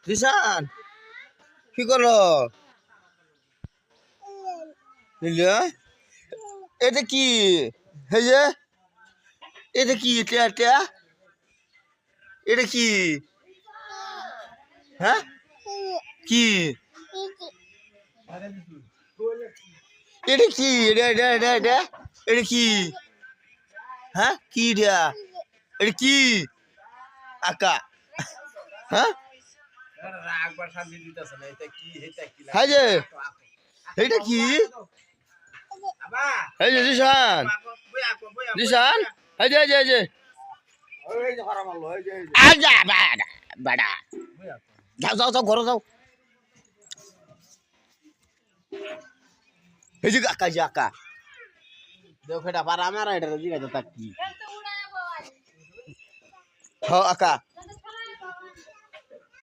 রিসান কি করো নিলে এটা কি এই যে এটা কি এটা এটা কি হ্যাঁ কি এটা কি এটা কি হ্যাঁ কি এটা কি আকা হ্যাঁ হ্যাঁ যে এটা কি এই যে জিসান জিসান এই যে আজা বাড়া বাড়া যাও ঘরে যাও এই যে আকা যে আকা দেখো এটা পারা আমার এটা জিগাইতে থাকি হ্যাঁ আকা